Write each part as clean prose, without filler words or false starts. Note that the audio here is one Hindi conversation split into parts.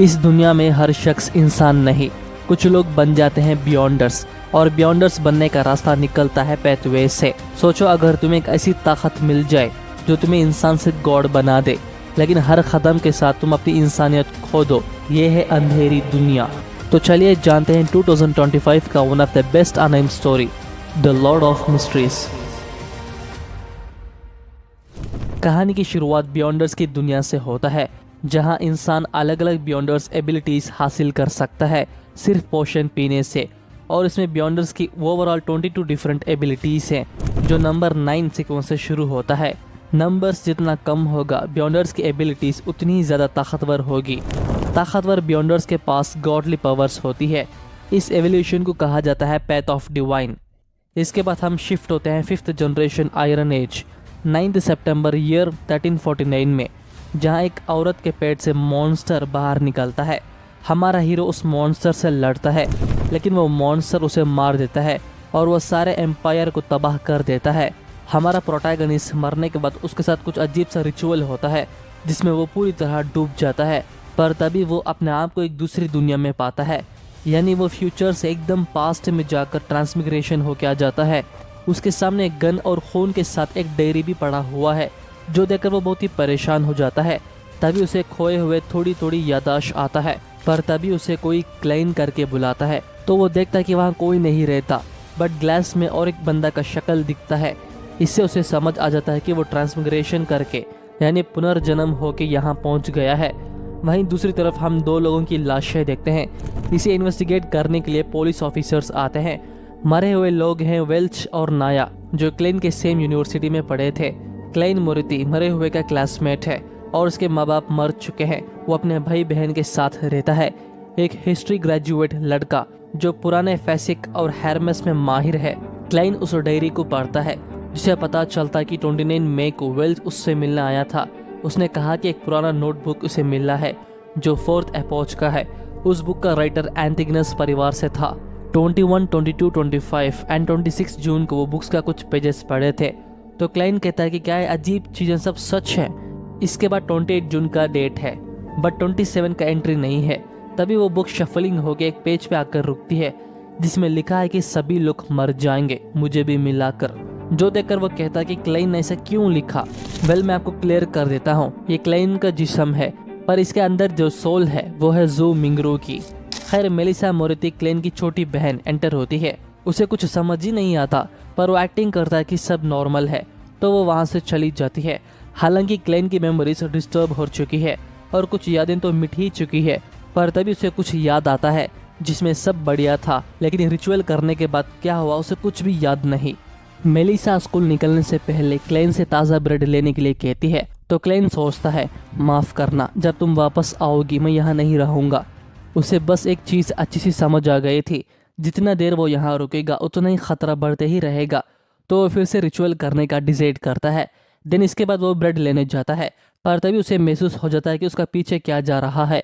इस दुनिया में हर शख्स इंसान नहीं, कुछ लोग बन जाते हैं बियॉन्डर्स, और बियॉन्डर्स बनने का रास्ता निकलता है पैथवे से। सोचो अगर तुम्हें एक ऐसी ताकत मिल जाए जो तुम्हें इंसान से गॉड बना दे, लेकिन हर कदम के साथ तुम अपनी इंसानियत खो दो। ये है अंधेरी दुनिया। तो चलिए जानते हैं 2025 का one of the best unnamed story, the Lord of mysteries. कहानी की शुरुआत बियॉन्डर्स की दुनिया से होता है, जहां इंसान अलग अलग बियॉन्डर्स एबिलिटीज हासिल कर सकता है सिर्फ पोशन पीने से। और इसमें बियॉन्डर्स की ओवरऑल 22 डिफरेंट एबिलिटीज हैं, जो नंबर 9 सीक्वेंस से शुरू होता है। नंबर्स जितना कम होगा, बियॉन्डर्स की एबिलिटीज उतनी ही ज़्यादा ताकतवर होगी। ताकतवर बियॉन्डर्स के पास गॉडली पावर्स होती है। इस एवोल्यूशन को कहा जाता है पैथ ऑफ डिवाइन। इसके बाद हम शिफ्ट होते हैं 5th जनरेशन आयरन एज, 9 सितंबर ईयर 1349 में, जहां एक औरत के पेट से मॉन्स्टर बाहर निकलता है। हमारा हीरो उस मॉन्स्टर से लड़ता है, लेकिन वो मॉन्स्टर उसे मार देता है और वह सारे एम्पायर को तबाह कर देता है। हमारा प्रोटैगनिस्ट मरने के बाद उसके साथ कुछ अजीब सा रिचुअल होता है, जिसमें वो पूरी तरह डूब जाता है। पर तभी वो अपने आप को एक दूसरी दुनिया में पाता है, यानी वो फ्यूचर से एकदम पास्ट में जाकर ट्रांसमिग्रेशन होकर आ जाता है। उसके सामने एक गन और खून के साथ एक डायरी भी पड़ा हुआ है, जो देखकर वो बहुत ही परेशान हो जाता है। तभी उसे खोए हुए थोड़ी थोड़ी यादाश्त आता है, पर तभी उसे कोई क्लाइन करके बुलाता है। तो वो देखता है कि वहाँ कोई नहीं रहता, बट ग्लास में और एक बंदा का शक्ल दिखता है। इससे उसे समझ आ जाता है कि वो ट्रांसमिग्रेशन करके यानी पुनर्जन्म होके यहाँ पहुँच गया है। वहीं दूसरी तरफ हम 2 लोगों की लाशें देखते हैं। इसे इन्वेस्टिगेट करने के लिए पुलिस ऑफिसर्स आते हैं। मरे हुए लोग हैं वेल्च और नाया, जो क्लेन के सेम यूनिवर्सिटी में पढ़े थे। क्लेन मोरिटी मरे हुए का क्लासमेट है और उसके माँ बाप मर चुके हैं। वो अपने भाई बहन के साथ रहता है। एक हिस्ट्री ग्रेजुएट लड़का जो पुराने फैसिक और हेरमेस में माहिर है। क्लाइन उस डायरी को पढ़ता है, जिसे पता चलता कि 29 मई को वेल्च उससे मिलने आया था। उसने कहा कि एक पुराना नोटबुक उसे मिला है जो 4th एपोच का है। उस बुक का राइटर एंटिगनस परिवार से था। 21, 22, 25 एंड 26 जून को वो बुक्स का कुछ पेजेस पढ़े थे। तो क्लाइन कहता है कि क्या है अजीब चीजें सब सच है। इसके बाद 28 जून का डेट है, बट 27 का एंट्री नहीं है। तभी वो बुक शफलिंग होकर एक पेज पे आकर रुकती है, जिसमें लिखा है कि सभी लोग मर जाएंगे, मुझे भी मिलाकर। जो देखकर वो कहता है कि क्लाइन ने ऐसा क्यों लिखा। वेल, मैं आपको क्लियर कर देता हूँ, ये क्लाइन का जिस्म है, पर इसके अंदर जो सोल है वो है जू मिंगरू की। खैर, मेलिसा मोरिटी क्लेन की छोटी बहन एंटर होती है। उसे कुछ समझ ही नहीं आता, पर वो एक्टिंग करता है कि सब नॉर्मल है, तो वो वहाँ से चली जाती है। हालांकि क्लेन की मेमोरीज डिस्टर्ब हो चुकी है और कुछ यादें तो मिट ही चुकी है, पर तभी उसे कुछ याद आता है जिसमें सब बढ़िया था, लेकिन रिचुअल करने के बाद क्या हुआ उसे कुछ भी याद नहीं। मेलिसा स्कूल निकलने से पहले क्लेन से ताज़ा ब्रेड लेने के लिए कहती है, तो क्लेन सोचता है माफ़ करना, जब तुम वापस आओगी मैं यहाँ नहीं रहूँगा। उसे बस एक चीज़ अच्छी सी समझ आ गई थी, जितना देर वो यहाँ रुकेगा उतना ही खतरा बढ़ते ही रहेगा। तो वो फिर से रिचुअल करने का डिसाइड करता है। देन इसके बाद वो ब्रेड लेने जाता है, पर तभी उसे महसूस हो जाता है कि उसका पीछे क्या जा रहा है।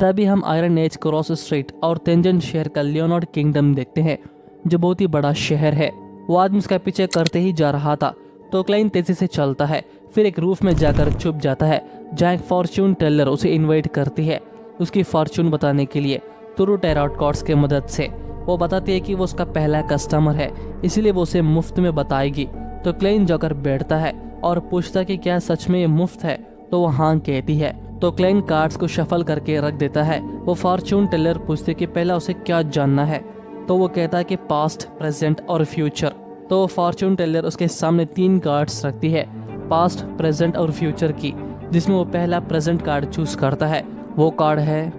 तभी हम आयरन एज, क्रॉस स्ट्रीट और तेंजन शहर का लियोनार्ड किंगडम देखते हैं, जो बहुत ही बड़ा शहर है। वो आदमी उसका पीछे करते ही जा रहा था, तो क्लाइन तेजी से चलता है, फिर एक रूफ में जाकर छुप जाता है, जहाँ एक फॉर्च्यून टेलर उसे इन्वाइट करती है उसकी फॉर्च्यून बताने के लिए थ्रू टैरोट कार्ड्स की मदद से। वो बताती है कि वो उसका पहला कस्टमर है, इसीलिए वो उसे मुफ्त में बताएगी। तो क्लाइन जाकर बैठता है और पूछता कि क्या सच में ये मुफ्त है, तो वो हाँ कहती है। तो क्लाइन कार्ड्स को शफल करके रख देता है। वो फॉर्च्यून टेलर पूछते कि पहला उसे क्या जानना है, तो वो कहता है कि पास्ट, प्रेजेंट और फ्यूचर। तो फॉर्च्यून टेलर उसके सामने 3 कार्ड्स रखती है, पास्ट, प्रेजेंट और फ्यूचर की, जिसमें वो पहला प्रेजेंट कार्ड चूज करता है। वो कार्ड है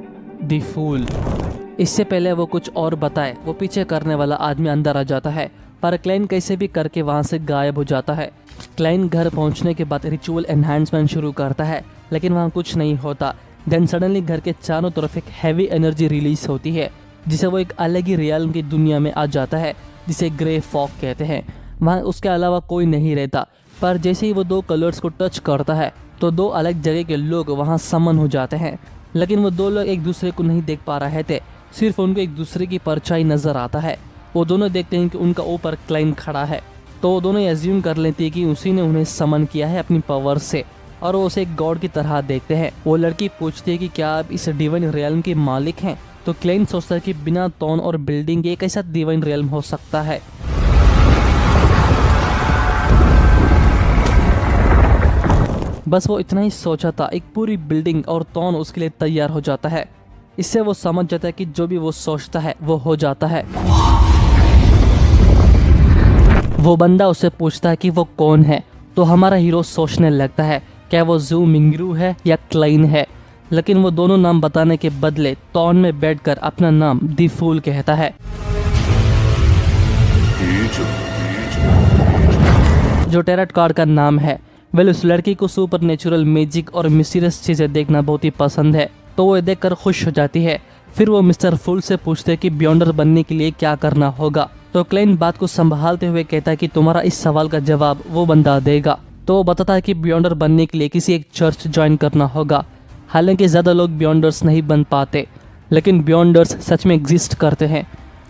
द फूल। इससे पहले वो कुछ और बताए, वो पीछे करने वाला आदमी अंदर आ जाता है, पर क्लाइन कैसे भी करके वहाँ से गायब हो जाता है। क्लाइन घर पहुँचने के बाद रिचुअल एनहांसमेंट शुरू करता है, लेकिन वहाँ कुछ नहीं होता। देन सडनली घर के चारों तरफ एक हैवी एनर्जी रिलीज होती है, जिसे वो एक अलग ही रियल्म की दुनिया में आ जाता है, जिसे ग्रे फॉग कहते हैं। वहाँ उसके अलावा कोई नहीं रहता, पर जैसे ही वो 2 कलर्स को टच करता है, तो 2 अलग जगह के लोग वहाँ समन हो जाते हैं। लेकिन वो 2 लोग एक दूसरे को नहीं देख पा रहे थे, सिर्फ उनको एक दूसरे की परछाई नजर आता है। वो दोनों देखते हैं कि उनका ऊपर क्लाइन खड़ा है, तो वो दोनों एज्यूम कर लेते हैं कि उसी ने उन्हें समन किया है अपनी पावर से। और वो उसे एक गॉड की तरह देखते हैं। वो लड़की पूछती है कि क्या आप इस डिवाइन रियल्म के मालिक हैं? तो क्लेन सोचता है कि बिना टोन और बिल्डिंग के कैसा डिवाइन रियल्म हो सकता है। बस वो इतना ही सोचा था, एक पूरी बिल्डिंग और टोन उसके लिए तैयार हो जाता है। इससे वो समझ जाता है कि जो भी वो सोचता है वो हो जाता है। वो बंदा उससे पूछता है कि वो कौन है, तो हमारा हीरो सोचने लगता है क्या वो ज़ू मिंगरू है या क्लाइन है, लेकिन वो दोनों नाम बताने के बदले टोन में बैठकर अपना नाम दी फूल कहता है, जो टैरट कार्ड का नाम है। वेल उस लड़की को सुपर नेचुरल मैजिक और मिस्टीरियस चीजें देखना बहुत ही पसंद है, तो वो देखकर खुश हो जाती है। फिर वो मिस्टर फूल से पूछते हैं कि बियॉन्डर बनने के लिए क्या करना होगा। तो क्लेन बात को संभालते हुए कहता है कि तुम्हारा इस सवाल का जवाब वो बंदा देगा। तो वो बताता है कि बियॉन्डर बनने के लिए किसी एक चर्च ज्वाइन करना होगा। हालांकि ज़्यादा लोग बियॉन्डर्स नहीं बन पाते, लेकिन बियॉन्डर्स सच में एग्जिस्ट करते हैं।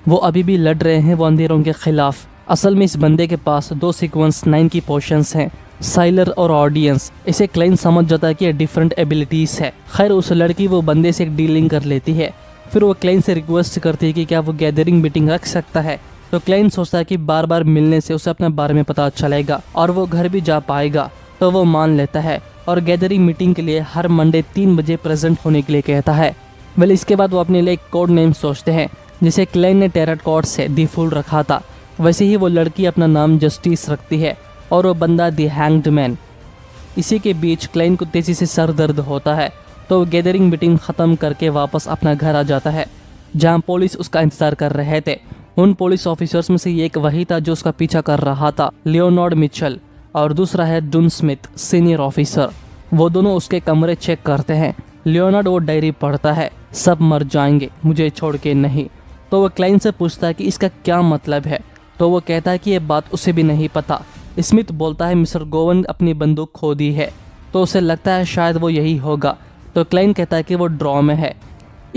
वो अभी भी लड़ रहे हैं वो अंधेरों के खिलाफ। असल में इस बंदे के पास 2 सीक्वेंस 9 की पोशंस हैं, साइलर और ऑडियंस। इसे क्लेन समझ जाता है कि ये डिफरेंट एबिलिटीज़ है। खैर उस लड़की वो बंदे से एक डीलिंग कर लेती है। फिर वो क्लेन से रिक्वेस्ट करती है कि क्या वो गैदरिंग मीटिंग रख सकता है। तो क्लेन सोचता है कि बार बार मिलने से उसे अपने बारे में पता चलेगा और वो घर भी जा पाएगा। तो वो मान लेता है और गैदरिंग मीटिंग के लिए हर मंडे 3 बजे प्रेजेंट होने के लिए कहता है। वेल इसके बाद वो अपने लिए एक कोड नेम सोचते हैं, जिसे क्लेन ने टैरट कार्ड से दी फूल रखा था। वैसे ही वो लड़की अपना नाम जस्टिस रखती है और वो बंदा दी हैंग्ड मैन। इसी के बीच क्लेन को तेजी से सर दर्द होता है, तो वो गैदरिंग मीटिंग ख़त्म करके वापस अपना घर आ जाता है, जहां पुलिस उसका इंतज़ार कर रहे थे। उन पुलिस ऑफिसर्स में से एक वही था जो उसका पीछा कर रहा था, लियोनार्ड मिचेल, और दूसरा है डून स्मिथ, सीनियर ऑफिसर। वो दोनों उसके कमरे चेक करते हैं। लियोनार्ड वो डायरी पढ़ता है, सब मर जाएंगे मुझे छोड़ के नहीं। तो वो क्लाइन से पूछता है कि इसका क्या मतलब है। तो वो कहता है कि ये बात उसे भी नहीं पता। स्मिथ बोलता है मिस्टर गोवन अपनी बंदूक खो दी है, तो उसे लगता है शायद वो यही होगा। तो क्लाइन कहता है कि वो ड्रॉ में है।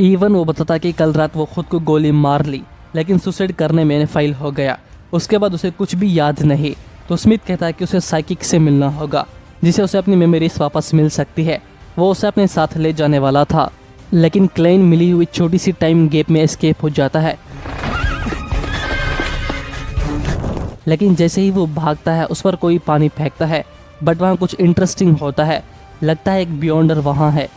इवन वो बताता है कि कल रात वो खुद को गोली मार ली, लेकिन सुसाइड करने में फेल हो गया। उसके बाद उसे कुछ भी याद नहीं। तो स्मिथ कहता है कि उसे साइकिक से मिलना होगा, जिसे उसे अपनी मेमोरीज वापस मिल सकती है। वो उसे अपने साथ ले जाने वाला था, लेकिन क्लेन मिली हुई छोटी सी टाइम गैप में एस्केप हो जाता है। लेकिन जैसे ही वो भागता है उस पर कोई पानी फेंकता है, बट वहाँ कुछ इंटरेस्टिंग होता है। लगता है एक बियॉन्डर वहाँ है।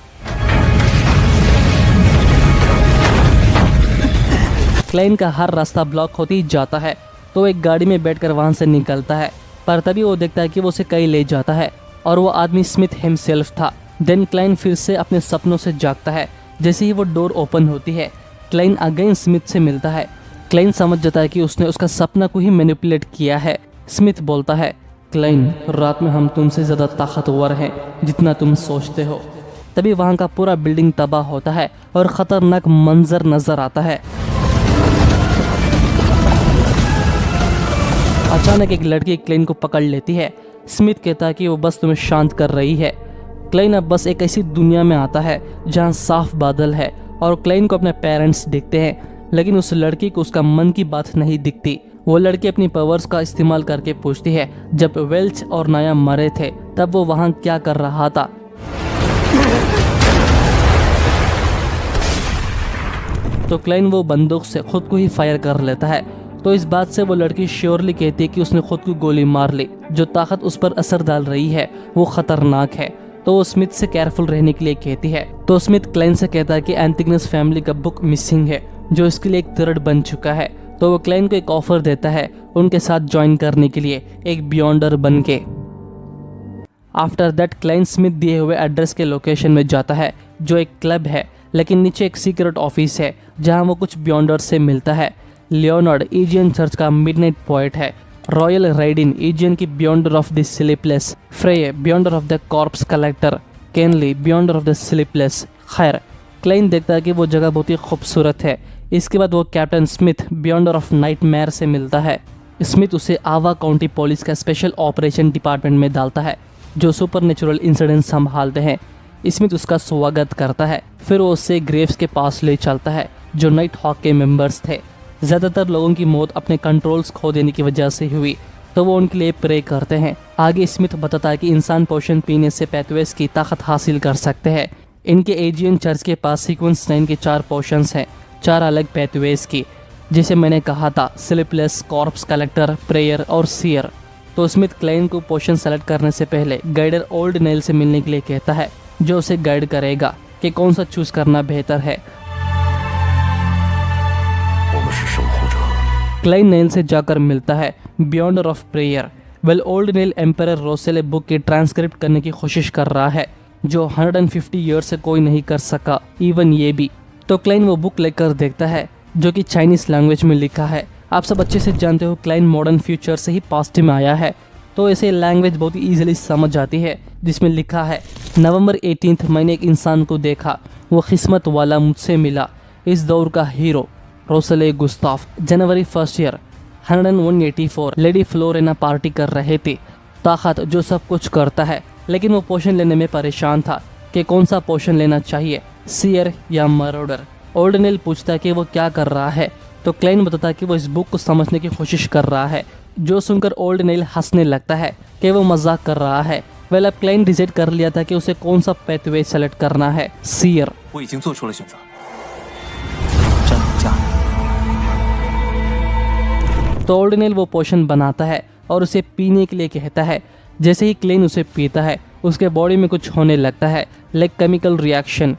क्लेन का हर रास्ता ब्लॉक होते ही जाता है, तो एक गाड़ी में बैठकर वहाँ से निकलता है। पर तभी वो देखता है कि वो उसे कहीं ले जाता है, और वो आदमी स्मिथ हिमसेल्फ था। देन क्लेन फिर से अपने सपनों से जागता है। जैसे ही वो डोर ओपन होती है, क्लेन अगेन स्मिथ से मिलता है। क्लेन समझ जाता है कि उसने उसका सपना को ही मैनिपुलेट किया है। स्मिथ बोलता है, क्लेन रात में हम तुमसे ज़्यादा ताकतवर हैं जितना तुम सोचते हो। तभी वहाँ का पूरा बिल्डिंग तबाह होता है और ख़तरनाक मंजर नज़र आता है। अचानक एक लड़की क्लेन को पकड़ लेती है। स्मिथ कहता है कि वो बस तुम्हें शांत कर रही है। क्लेन अब बस एक ऐसी दुनिया में आता है जहाँ साफ बादल है, और क्लेन को अपने पेरेंट्स दिखते हैं, लेकिन उस लड़की को उसका मन की बात नहीं दिखती। वो लड़की अपनी पावर्स का इस्तेमाल करके पूछती है, जब वेल्च और नाया मरे थे तब वो वहाँ क्या कर रहा था। तो क्लेन वो बंदूक से खुद को ही फायर कर लेता है। तो इस बात से वो लड़की श्योरली कहती है कि उसने खुद को गोली मार ली। जो ताकत उस पर असर डाल रही है वो खतरनाक है। तो वो स्मिथ से केयरफुल रहने के लिए कहती है। तो स्मिथ क्लेन से कहता है कि एंटिगनस फैमिली का बुक मिसिंग है, जो इसके लिए एक थ्रेड बन चुका है। तो वो क्लेन को एक ऑफर देता है उनके साथ ज्वाइन करने के लिए, एक बियॉन्डर बन के। आफ्टर दैट क्लेन स्मिथ दिए हुए एड्रेस के लोकेशन में जाता है, जो एक क्लब है, लेकिन नीचे एक सीक्रेट ऑफिस है जहां वो कुछ बियॉन्डर से मिलता है। लियोनार्ड एजियन चर्च का मिडनाइट पोएट है। रॉयल राइडिन एजियन की Beyonder of the Sleepless. Frye Beyonder of the corpse collector. Kenley Beyonder of the Sleepless. खैर क्लेन देखता है कि वो जगह बहुत ही खूबसूरत है। इसके बाद वो कैप्टन स्मिथ बियॉन्डर ऑफ नाइटमेयर से मिलता है। स्मिथ उसे आवा काउंटी पुलिस का स्पेशल ऑपरेशन डिपार्टमेंट में डालता है, जो सुपरनेचुरल इंसिडेंट संभालते हैं। स्मिथ उसका स्वागत करता है। फिर वो उससे ग्रेव्स के पास ले चलता है, जो नाइट हॉक के मेंबर्स थे। ज़्यादातर लोगों की मौत अपने कंट्रोल्स खो देने की वजह से हुई। तो वो उनके लिए प्रे करते हैं। आगे स्मिथ बताता है कि इंसान पोशन पीने से पैथवेज की ताकत हासिल कर सकते हैं। इनके एजियन चर्च के पास सीक्वेंस 9 के 4 पोशंस हैं, 4 अलग पैथवेज की, जिसे मैंने कहा था स्लीपलेस, कॉर्प्स कलेक्टर, प्रेयर और सीयर। तो स्मिथ क्लाइन को पोशन सेलेक्ट करने से पहले गाइडर ओल्ड नेल से मिलने के लिए कहता है, जो उसे गाइड करेगा कि कौन सा चूज करना बेहतर है। क्लाइन नेल से जाकर मिलता है Beyonder of prayer. Well Old Neil Emperor Roselle book की ट्रांसक्रिप्ट करने की कोशिश कर रहा है, जो 150 ईयर्स से कोई नहीं कर सका, इवन ये भी। तो क्लाइन वो बुक लेकर देखता है जो कि चाइनीज लैंग्वेज में लिखा है। आप सब अच्छे से जानते हो क्लाइन मॉडर्न फ्यूचर से ही पास्ट में आया है, तो इसे लैंग्वेज बहुत ही ईजिली समझ जाती है, जिसमें लिखा है नवंबर 18 मैंने एक इंसान को देखा, वो किस्मत वाला मुझसे मिला, इस दौर का हीरो रोसेले गुस्ताफ। जनवरी 1 ईयर 184 लेडी फ्लोरेना पार्टी कर रहे थे। ताकत जो सब कुछ करता है, लेकिन वो पोशन लेने में परेशान था कि कौन सा पोशन लेना चाहिए, सीयर या मरोडर। ओल्ड नेल पूछता है कि वो क्या कर रहा है, तो क्लाइन बताता है कि वो इस बुक को समझने की कोशिश कर रहा है, जो सुनकर ओल्ड नेल हंसने लगता है कि वो मजाक कर रहा है। वेल अब क्लाइन डिसाइड कर लिया था कि उसे कौन सा पैथवे सेलेक्ट करना है, सीयर। तो ओल्ड नेल वो पोशन बनाता है और उसे पीने के लिए कहता है। जैसे ही क्लाइन उसे पीता है, उसके बॉडी में कुछ होने लगता है, लाइक केमिकल रिएक्शन।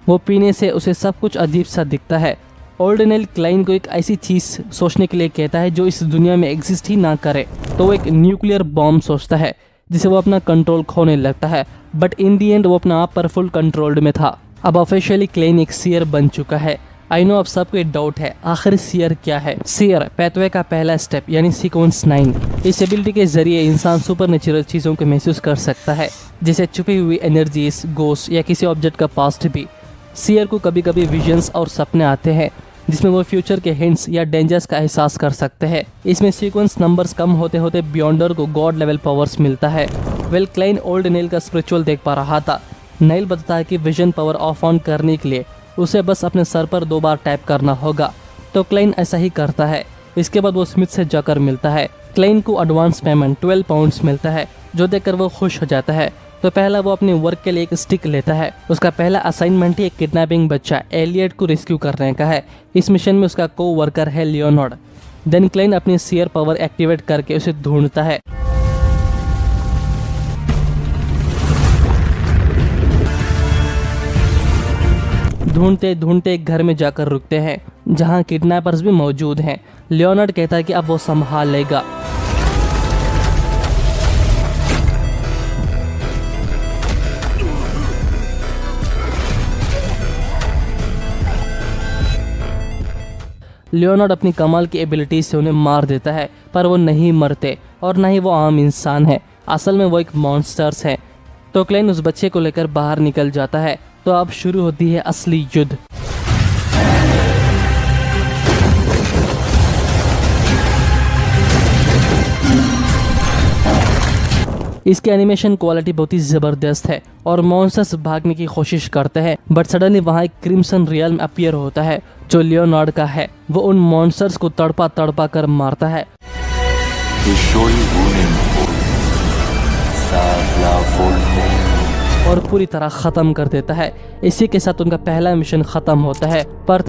वो पीने से उसे सब कुछ अजीब सा दिखता है। ओल्ड नेल क्लाइन को एक ऐसी चीज़ सोचने के लिए कहता है जो इस दुनिया में एग्जिस्ट ही ना करे, तो वो एक न्यूक्लियर बॉम्ब सोचता है, जिसे वो अपना कंट्रोल खोने लगता है। बट इन दी एंड वो अपना आप पर फुल कंट्रोल्ड में था। अब ऑफिशियली क्लाइन एक सीयर बन चुका है। आई नो अब सबको एक डाउट है, आखिर सीयर क्या है। सीयर पैथवे का पहला स्टेप यानी सीक्वेंस 9। इस एबिलिटी के जरिए इंसान सुपर नेचुरल चीज़ों को महसूस कर सकता है, जैसे छुपी हुई एनर्जीज, गोस्ट या किसी ऑब्जेक्ट का पास्ट भी। सीयर को कभी कभी विजन्स और सपने आते हैं, जिसमें वो फ्यूचर के हिंट्स या डेंजर्स का एहसास कर सकते हैं। इसमें सीक्वेंस नंबर्स कम होते होते बियॉन्डर को गॉड लेवल पावर्स मिलता है। वेल क्लाइन ओल्ड नेल का स्पिरिचुअल देख पा रहा था। नेल बताता है कि विजन पावर ऑफ ऑन करने के लिए उसे बस अपने सर पर 2 बार टैप करना होगा, तो क्लाइन ऐसा ही करता है। इसके बाद वो स्मिथ से जाकर मिलता है। क्लाइन को एडवांस पेमेंट 12 पाउंड्स मिलता है, जो देखकर वो खुश हो जाता है। तो पहला वो अपने वर्क के लिए एक स्टिक लेता है। उसका पहला असाइनमेंट ही एक किडनैपिंग बच्चा एलियट को रेस्क्यू करने का है। इस मिशन में उसका को वर्कर है लियोनार्ड। देन क्लाइन अपनी सीयर पावर एक्टिवेट करके उसे ढूंढता है। ढूंढते ढूंढते एक घर में जाकर रुकते हैं, जहां किडनैपर्स भी मौजूद हैं। लियोनार्ड कहता है कि अब वो संभाल लेगा। लियोनार्ड अपनी कमाल की एबिलिटी से उन्हें मार देता है, पर वो नहीं मरते और न ही वो आम इंसान है। असल में वो एक मॉन्स्टर्स है। तो क्लाइन उस बच्चे को लेकर बाहर निकल जाता है। तो अब शुरू होती है असली युद्ध। इसकी एनिमेशन क्वालिटी बहुत ही जबरदस्त है और मॉन्स्टर्स भागने की कोशिश करते हैं, बट सडनली वहां एक क्रिम्सन रियल्म अपीयर होता है जो लियोनार्ड का है। वो उन मॉन्स्टर्स को तड़पा तड़पा कर मारता है और पूरी तरह खत्म कर देता है। इसी के साथ उनका पहला मिशन खत्म होता है। पर